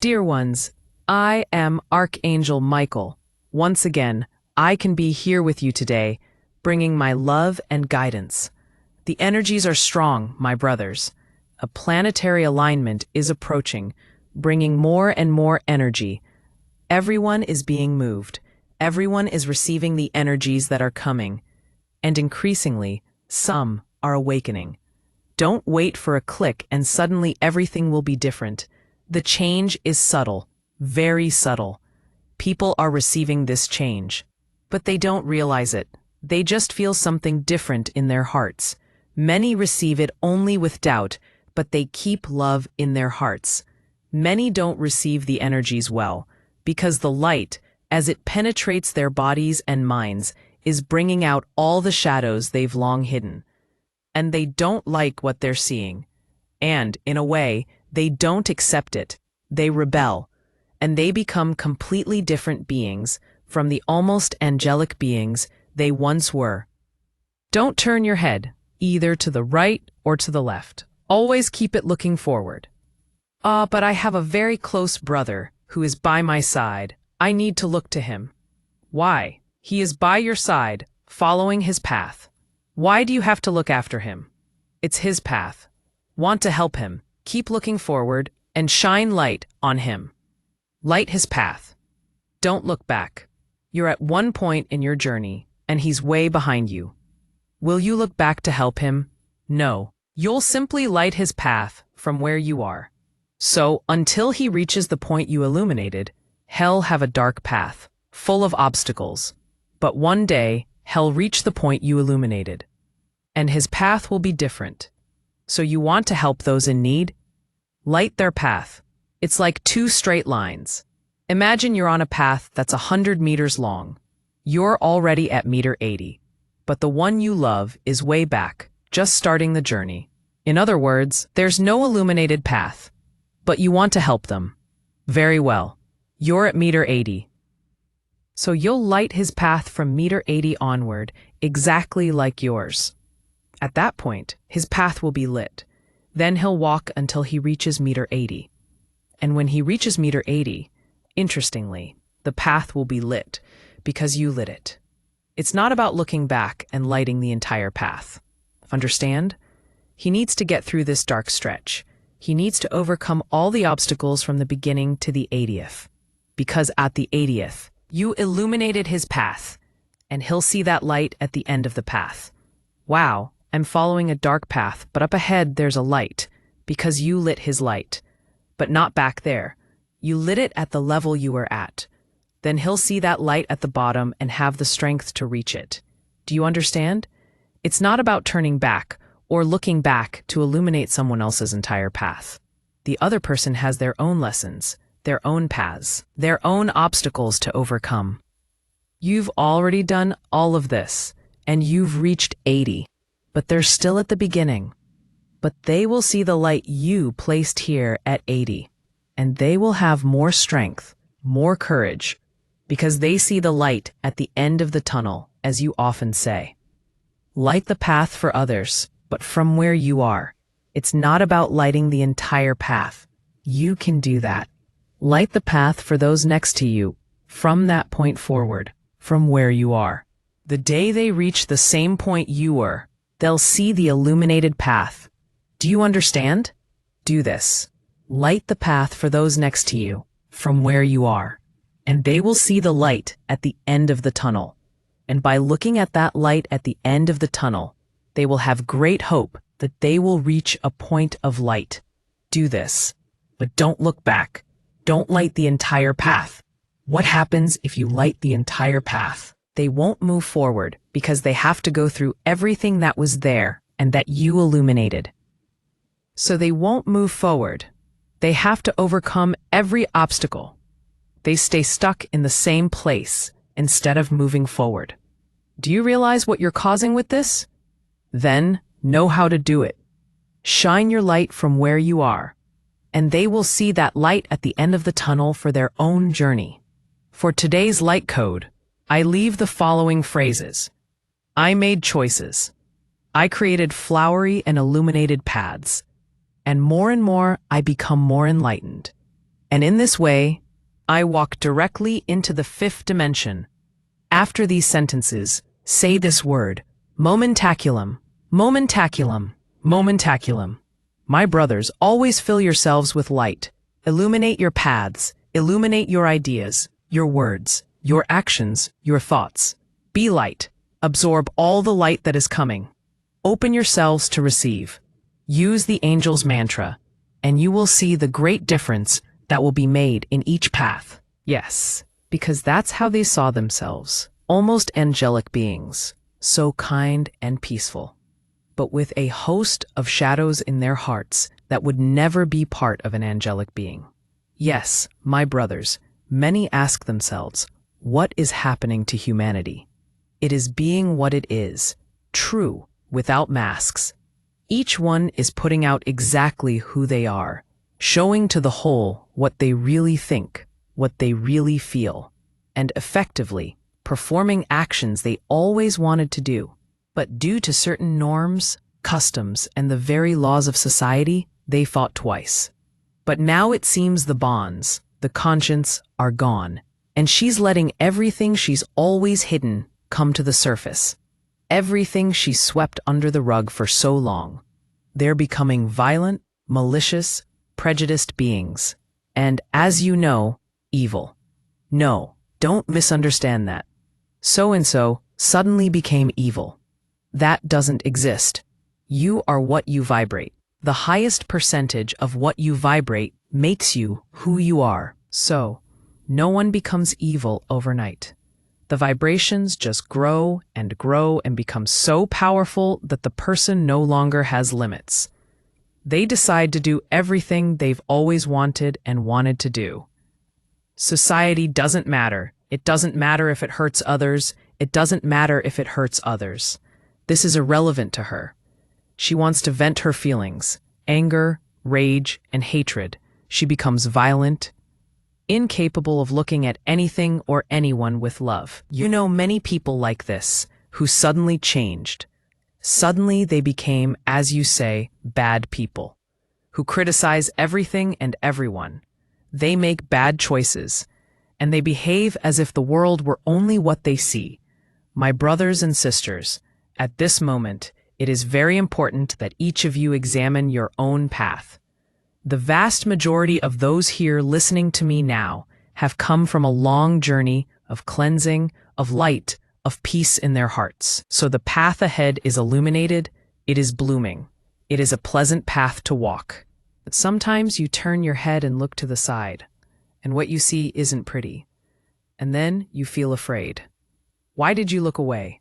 Dear ones, I am Archangel Michael. Once again, I can be here with you today, bringing my love and guidance. The energies are strong, my brothers. A planetary alignment is approaching, bringing more and more energy. Everyone is being moved. Everyone is receiving the energies that are coming. And increasingly, some are awakening. Don't wait for a click and suddenly everything will be different. The change is subtle, very subtle. People are receiving this change, but they don't realize it. They just feel something different in their hearts. Many receive it only with doubt, but they keep love in their hearts. Many don't receive the energies well, because the light, as it penetrates their bodies and minds, is bringing out all the shadows they've long hidden. And they don't like what they're seeing. And, in a way, they don't accept it. They rebel. And they become completely different beings from the almost angelic beings they once were. Don't turn your head, either to the right or to the left. Always keep it looking forward. But I have a very close brother who is by my side. I need to look to him. Why? He is by your side, following his path. Why do you have to look after him? It's his path. Want to help him. Keep looking forward and shine light on him. Light his path. Don't look back. You're at one point in your journey, and he's way behind you. Will you look back to help him? No. You'll simply light his path from where you are. So, until he reaches the point you illuminated, hell have a dark path, full of obstacles. But one day, hell reach the point you illuminated. And his path will be different. So you want to help those in need? Light their path. It's like two straight lines. Imagine you're on a path that's 100 meters long. You're already at meter 80. But the one you love is way back, just starting the journey. In other words, there's no illuminated path. But you want to help them. Very well. You're at meter 80. So you'll light his path from meter 80 onward, exactly like yours. At that point, his path will be lit. Then he'll walk until he reaches meter 80. And when he reaches meter 80, interestingly, the path will be lit because you lit it. It's not about looking back and lighting the entire path. Understand? He needs to get through this dark stretch. He needs to overcome all the obstacles from the beginning to the 80th. Because at the 80th, you illuminated his path, and he'll see that light at the end of the path. Wow, I'm following a dark path, but up ahead there's a light, because you lit his light. But not back there. You lit it at the level you were at. Then he'll see that light at the bottom and have the strength to reach it. Do you understand? It's not about turning back or looking back to illuminate someone else's entire path. The other person has their own lessons, their own paths, their own obstacles to overcome. You've already done all of this, and you've reached 80, but they're still at the beginning. But they will see the light you placed here at 80, and they will have more strength, more courage, because they see the light at the end of the tunnel, as you often say. Light the path for others, but from where you are. It's not about lighting the entire path. You can do that. Light the path for those next to you, from that point forward, from where you are. The day they reach the same point you were, they'll see the illuminated path. Do you understand? Do this. Light the path for those next to you, from where you are. And they will see the light at the end of the tunnel. And by looking at that light at the end of the tunnel, they will have great hope that they will reach a point of light. Do this. But don't look back. Don't light the entire path. What happens if you light the entire path? They won't move forward because they have to go through everything that was there and that you illuminated. So they won't move forward. They have to overcome every obstacle. They stay stuck in the same place instead of moving forward. Do you realize what you're causing with this? Then know how to do it. Shine your light from where you are, and they will see that light at the end of the tunnel for their own journey. For today's light code, I leave the following phrases. I made choices. I created flowery and illuminated paths. And more I become more enlightened. And in this way, I walk directly into the fifth dimension. After these sentences, say this word, momentaculum, momentaculum, momentaculum. My brothers, always fill yourselves with light. Illuminate your paths, illuminate your ideas, your words, your actions, your thoughts. Be light. Absorb all the light that is coming. Open yourselves to receive. Use the angel's mantra, and you will see the great difference that will be made in each path. Yes, because that's how they saw themselves, almost angelic beings, so kind and peaceful, but with a host of shadows in their hearts that would never be part of an angelic being. Yes, my brothers, many ask themselves, what is happening to humanity? It is being what it is, true, without masks. Each one is putting out exactly who they are, showing to the whole what they really think, what they really feel, and effectively performing actions they always wanted to do. But due to certain norms, customs, and the very laws of society, they fought twice. But now it seems the bonds, the conscience, are gone, and she's letting everything she's always hidden come to the surface. Everything she swept under the rug for so long. They're becoming violent, malicious, prejudiced beings. And, as you know, evil. No, don't misunderstand that. So-and-so suddenly became evil. That doesn't exist. You are what you vibrate. The highest percentage of what you vibrate makes you who you are. So, no one becomes evil overnight. The vibrations just grow and become so powerful that the person no longer has limits. They decide to do everything they've always wanted to do. Society doesn't matter. It doesn't matter if it hurts others. It doesn't matter if it hurts others. This is irrelevant to her. She wants to vent her feelings, anger, rage, and hatred. She becomes violent, incapable of looking at anything or anyone with love. You know many people like this, who suddenly changed. Suddenly they became, as you say, bad people, who criticize everything and everyone. They make bad choices, and they behave as if the world were only what they see. My brothers and sisters, at this moment, it is very important that each of you examine your own path. The vast majority of those here listening to me now have come from a long journey of cleansing, of light, of peace in their hearts. So the path ahead is illuminated, it is blooming. It is a pleasant path to walk. But sometimes you turn your head and look to the side, and what you see isn't pretty. And then you feel afraid. Why did you look away?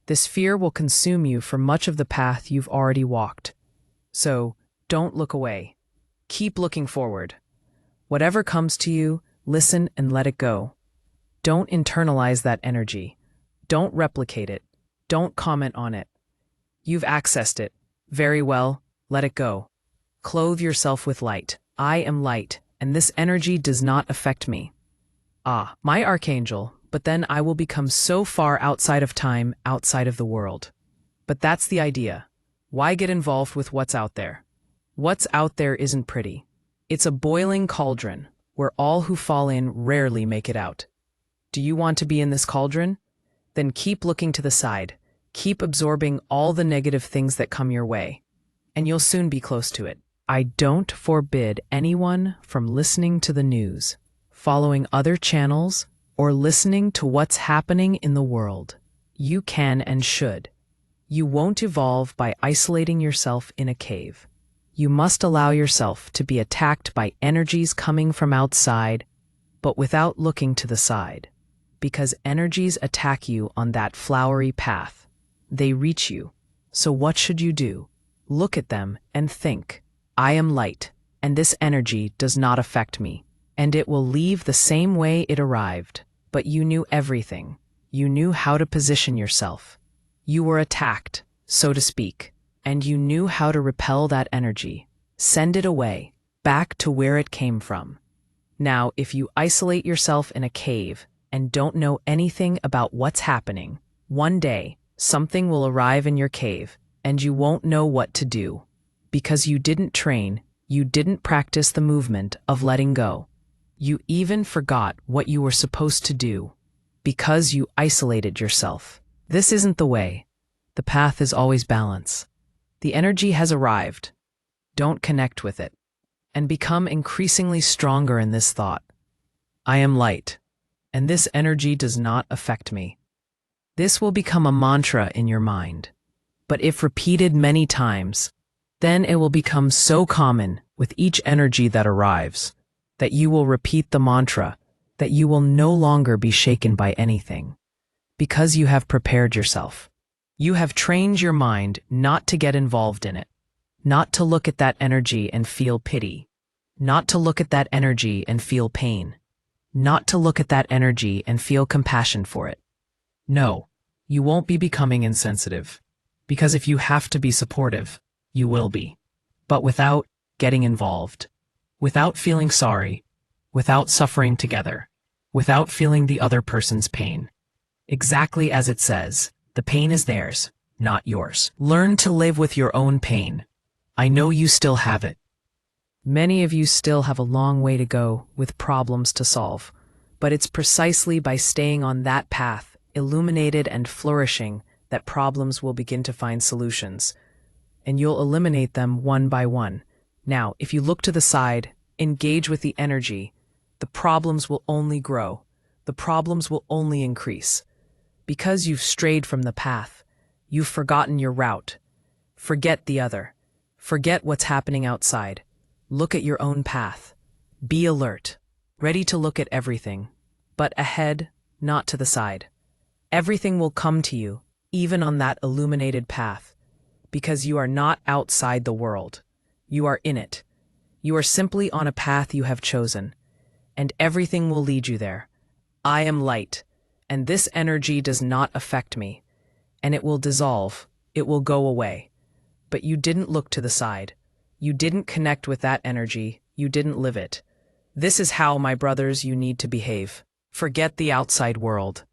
This fear will consume you for much of the path you've already walked. So don't look away. Keep looking forward. Whatever comes to you, listen and let it go. Don't internalize that energy. Don't replicate it. Don't comment on it. You've accessed it. Very well, let it go. Clothe yourself with light. I am light, and this energy does not affect me. Ah, my Archangel, but then I will become so far outside of time, outside of the world. But that's the idea. Why get involved with what's out there? What's out there isn't pretty. It's a boiling cauldron, where all who fall in rarely make it out. Do you want to be in this cauldron? Then keep looking to the side. Keep absorbing all the negative things that come your way, and you'll soon be close to it. I don't forbid anyone from listening to the news, following other channels, or listening to what's happening in the world. You can and should. You won't evolve by isolating yourself in a cave. You must allow yourself to be attacked by energies coming from outside, but without looking to the side, because energies attack you on that flowery path. They reach you. So what should you do? Look at them and think, I am light, and this energy does not affect me, and it will leave the same way it arrived. But you knew everything. You knew how to position yourself. You were attacked, so to speak, and you knew how to repel that energy, send it away, back to where it came from. Now, if you isolate yourself in a cave and don't know anything about what's happening, one day, something will arrive in your cave, and you won't know what to do. Because you didn't train, you didn't practice the movement of letting go. You even forgot what you were supposed to do because you isolated yourself. This isn't the way. The path is always balance. The energy has arrived. Don't connect with it. And become increasingly stronger in this thought. I am light, and this energy does not affect me. This will become a mantra in your mind. But if repeated many times, then it will become so common with each energy that arrives that you will repeat the mantra, that you will no longer be shaken by anything. Because you have prepared yourself. You have trained your mind not to get involved in it. Not to look at that energy and feel pity. Not to look at that energy and feel pain. Not to look at that energy and feel compassion for it. No, you won't be becoming insensitive. Because if you have to be supportive, you will be. But without getting involved. Without feeling sorry. Without suffering together. Without feeling the other person's pain. Exactly as it says, the pain is theirs, not yours. Learn to live with your own pain. I know you still have it. Many of you still have a long way to go with problems to solve, but it's precisely by staying on that path, illuminated and flourishing, that problems will begin to find solutions, and you'll eliminate them one by one. Now, if you look to the side, engage with the energy, the problems will only grow. The problems will only increase. Because you've strayed from the path, you've forgotten your route. Forget the other. Forget what's happening outside. Look at your own path. Be alert, ready to look at everything, but ahead, not to the side. Everything will come to you, even on that illuminated path, because you are not outside the world. You are in it. You are simply on a path you have chosen, and everything will lead you there. I am light, and this energy does not affect me, and it will dissolve, it will go away. But you didn't look to the side. You didn't connect with that energy. You didn't live it. This is how, my brothers, you need to behave. Forget the outside world.